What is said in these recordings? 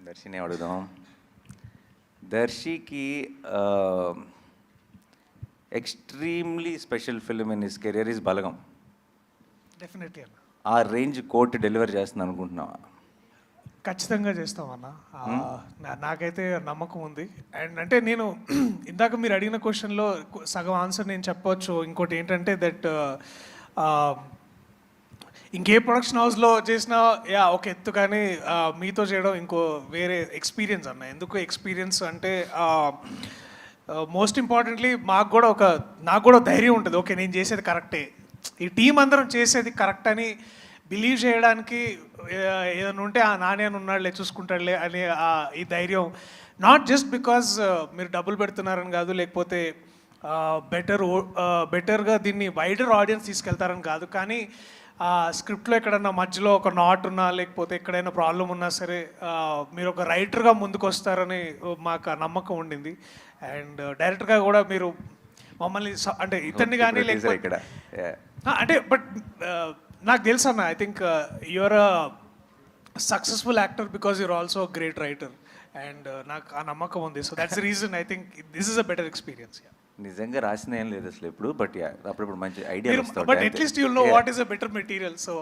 దర్శిని అడుగుదాం. దర్శికి extremely special film in his career is Balagam. Definitely అన్న, ఆ రేంజ్ కోర్టు డెలివర్ చేస్తుంది అనుకుంటున్నావా? ఖచ్చితంగా చేస్తామన్న. నాకైతే నమ్మకం ఉంది. అండ్ అంటే నేను ఇందాక మీరు అడిగిన క్వశ్చన్లో సగం ఆన్సర్ నేను చెప్పవచ్చు. ఇంకోటి ఏంటంటే దట్ ఇంకే ప్రొడక్షన్ హౌస్లో చేసినా ఒక ఎత్తు, కానీ మీతో చేయడం ఇంకో వేరే ఎక్స్పీరియన్స్ అన్న. ఎందుకు ఎక్స్పీరియన్స్ అంటే మోస్ట్ ఇంపార్టెంట్లీ నాకు కూడా ధైర్యం ఉంటుంది. ఓకే, నేను చేసేది కరెక్టే, ఈ టీం అందరం చేసేది కరెక్ట్ అని బిలీవ్ చేయడానికి ఏదైనా ఉంటే ఆ నాని అని ఉన్నాడులే, చూసుకుంటాడులే అని ఈ ధైర్యం. నాట్ జస్ట్ బికాజ్ మీరు డబ్బులు పెడుతున్నారని కాదు, లేకపోతే బెటర్గా దీన్ని వైడర్ ఆడియన్స్ తీసుకెళ్తారని కాదు, కానీ స్క్రిప్ట్లో ఎక్కడన్నా మధ్యలో ఒక నాట్ ఉన్నా, లేకపోతే ఎక్కడైనా ప్రాబ్లం ఉన్నా సరే మీరు ఒక రైటర్గా ముందుకు వస్తారని మాకు నమ్మకం ఉండింది. అండ్ డైరెక్టర్గా కూడా మీరు మమ్మల్ని అంటే ఇతన్ని కానీ లేకపోతే అంటే బట్ నాకు తెలుసు అన్న, I think you're a successful actor because you're also great writer. And నాకు ఆ నమ్మకం ఉంది. So that's the reason I think this is a better experience. నిజంగా రాసిన ఏం లేదు అసలు ఇప్పుడు, బట్ అప్పుడప్పుడు మంచి ఐడియా వస్తుంది. But at least you know what is a better material. So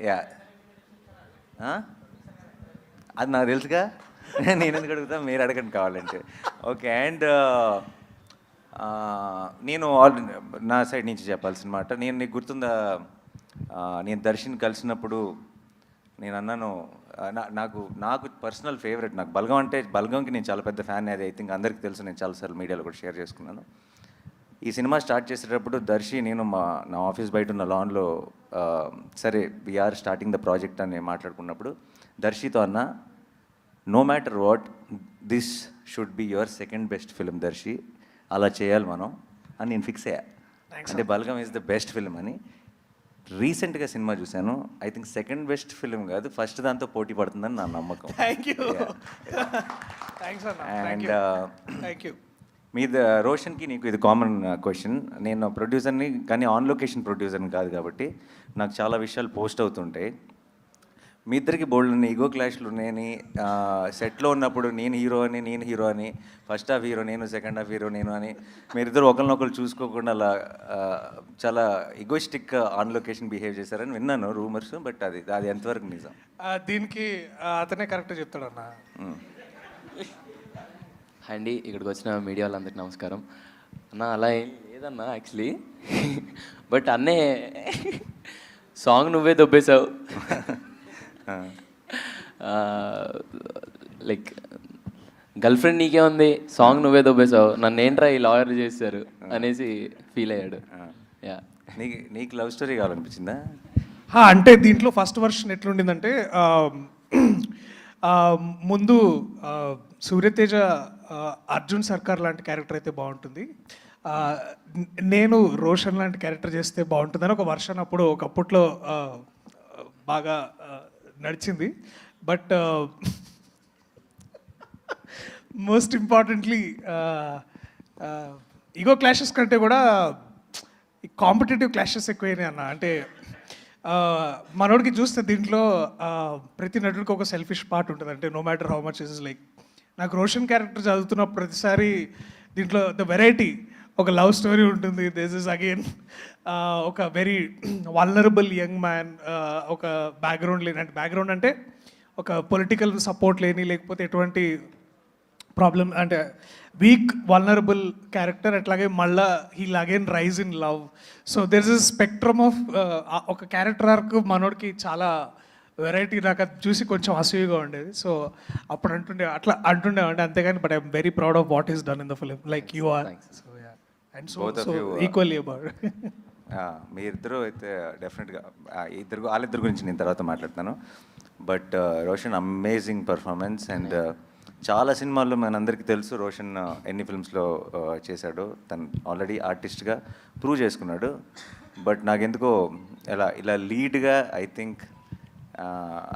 yeah అది నాకు తెలుసుగా, నేను ఎందుకు అడుగుతా, మీరు అడగండి కావాలంటే. ఓకే, అండ్ నేను నా సైడ్ నుంచి చెప్పాల్సిన మాట, నేను నీకు గుర్తుందా, నేను దర్శన్ కలిసినప్పుడు నేను అన్నాను, నాకు పర్సనల్ ఫేవరెట్, నాకు బలగం అంటే, బలగంకి నేను చాలా పెద్ద ఫ్యాన్. అది ఐ థింక్ అందరికీ తెలుసు, నేను చాలాసార్లు మీడియాలో కూడా షేర్ చేసుకున్నాను. ఈ సినిమా స్టార్ట్ చేసేటప్పుడు దర్శి నేను నా ఆఫీస్ బయట ఉన్న లాన్లో సరే వీఆర్ స్టార్టింగ్ ద ప్రాజెక్ట్ అని మాట్లాడుకున్నప్పుడు దర్శితో అన్న, no matter what, this should be your second best film Darshi, అలా చేయాలి మనం అని నేను ఫిక్స్ అయ్యా. అంటే Balagam is the best film అని. రీసెంట్గా సినిమా చూశాను, I think second best film కాదు, ఫస్ట్ దాంతో పోటీ పడుతుందని నా నమ్మకం. అండ్ మీద రోషన్కి నీకు ఇది కామన్ క్వశ్చన్. నేను ప్రొడ్యూసర్ని, కానీ ఆన్ లొకేషన్ ప్రొడ్యూసర్ని కాదు కాబట్టి నాకు చాలా విషయాలు పోస్ట్ అవుతుంటాయి. మీ ఇద్దరికి బోల్డ్ ఈగో క్లాష్లు ఉన్నాయని, సెట్లో ఉన్నప్పుడు నేను హీరో అని, ఫస్ట్ హాఫ్ హీరో నేను, సెకండ్ హాఫ్ హీరో నేను అని మీరిద్దరు ఒకరినొకరు చూసుకోకుండా అలా చాలా ఈగోయిస్టిక్ ఆన్ లొకేషన్ బిహేవ్ చేశారని విన్నాను రూమర్స్, బట్ అది ఎంతవరకు నిజం? దీనికి అతనే కరెక్ట్ చెప్తాడన్నా. అండి, ఇక్కడికి వచ్చిన మీడియా వాళ్ళందరికీ నమస్కారం అన్న. అలా ఏం లేదన్నా యాక్చువల్లీ, బట్ అన్నే సాంగ్ నువ్వే దొబ్బేశావు. లైక్ గర్ల్ ఫ్రెండ్ నీకే ఉంది, సాంగ్ నువ్వే దొబ్బేశావు, నన్ను ఏంట్రా ఈ లాయర్ చేశారు అనేసి ఫీల్ అయ్యాడు. యా, నీకు లవ్ స్టోరీ కావాలనిపించిందా? అంటే దీంట్లో ఫస్ట్ వర్షన్ ఎట్లుండిందంటే, ముందు సూర్యతేజ అర్జున్ సర్కార్ లాంటి క్యారెక్టర్ అయితే బాగుంటుంది, నేను రోషన్ లాంటి క్యారెక్టర్ చేస్తే బాగుంటుందని ఒక వర్షన్ అప్పుడు ఒకప్పట్లో బాగా నడిచింది. But most importantly ego clashes కంటే కూడా ఈ కాంపిటేటివ్ క్లాషెస్ ఎక్కువైనాయి అన్న. అంటే మనోడికి చూస్తే దీంట్లో ప్రతి నటుడికి ఒక సెల్ఫిష్ పార్ట్ ఉంటుంది. అంటే no matter how much is like, నాకు రోషన్ క్యారెక్టర్ చదువుతున్న ప్రతిసారి దీంట్లో ద వెరైటీ, ఒక లవ్ స్టోరీ ఉంటుంది, దిస్ ఇస్ అగైన్ ఒక వెరీ వల్నరబుల్ యంగ్ మ్యాన్, ఒక బ్యాక్గ్రౌండ్ లేని, అంటే బ్యాక్గ్రౌండ్ అంటే ఒక పొలిటికల్ సపోర్ట్ లేని, లేకపోతే ఎటువంటి ప్రాబ్లం, అంటే వీక్ వల్నరబుల్ క్యారెక్టర్. అట్లాగే మళ్ళా heal again rise in love. So there is spectrum of ఒక క్యారెక్టర్ ఆర్క్ మనోడికి చాలా వెరైటీ. నాకు అది చూసి కొంచెం అసూయగా ఉండేది. సో అప్పుడు అట్లా అంటుండేవండి, అంతేగాని but I'm very proud of what is done in the film, like you are. And so equally about. మీ ఇద్దరు అయితే డెఫినెట్గా వాళ్ళిద్దరు గురించి నేను తర్వాత మాట్లాడతాను. But Roshan amazing performance. And చాలా సినిమాల్లో మనందరికీ తెలుసు రోషన్ ఎన్ని ఫిల్మ్స్లో చేశాడు. తను ఆల్రెడీ ఆర్టిస్ట్గా ప్రూవ్ చేసుకున్నాడు. బట్ నాకెందుకో ఇలా లీడ్గా I think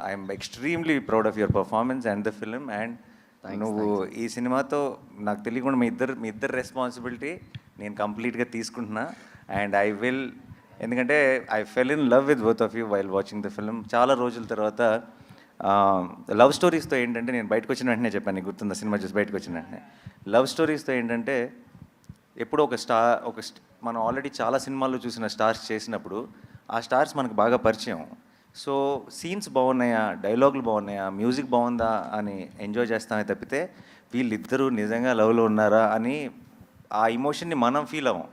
I'm extremely proud of your performance and the film. And నువ్వు ఈ సినిమాతో నాకు తెలియకుండా మీ ఇద్దరు రెస్పాన్సిబిలిటీ నేను కంప్లీట్గా తీసుకుంటున్నా. అండ్ ఐ విల్, ఎందుకంటే I fell in love with both of you while watching the film. చాలా రోజుల తర్వాత లవ్ స్టోరీస్తో ఏంటంటే నేను బయటకు వచ్చిన వెంటనే చెప్పాను, నీకు గుర్తుందా సినిమా చూసి బయటకు వచ్చిన వెంటనే. లవ్ స్టోరీస్తో ఏంటంటే ఎప్పుడో మనం ఆల్రెడీ చాలా సినిమాల్లో చూసిన స్టార్స్ చేసినప్పుడు ఆ స్టార్స్ మనకు బాగా పరిచయం. సో సీన్స్ బాగున్నాయా, డైలాగులు బాగున్నాయా, మ్యూజిక్ బాగుందా అని ఎంజాయ్ చేస్తామే తప్పితే వీళ్ళిద్దరూ నిజంగా లవ్లో ఉన్నారా అని ఆ ఎమోషన్ని మనం ఫీల్ అవ్వం.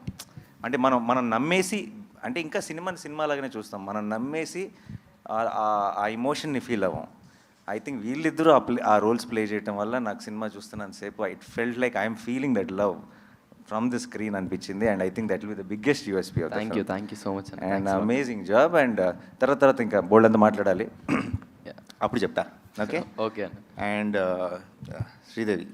అంటే మనం నమ్మేసి, అంటే ఇంకా సినిమాలాగానే చూస్తాం, మనం నమ్మేసి ఆ ఎమోషన్ని ఫీల్ అవ్వం. ఐ థింక్ వీళ్ళిద్దరూ ఆ రోల్స్ ప్లే చేయడం వల్ల నాకు సినిమా చూస్తున్నాను సేపు it felt like I'm feeling that love from the screen అనిపించింది. And I think that will be the biggest USP of thank you so much and amazing job. And తర్వాత ఇంకా బోల్డ్ అంతా మాట్లాడాలి, అప్పుడు చెప్తా. ఓకే ఓకే అన్న. అండ్ శ్రీదేవి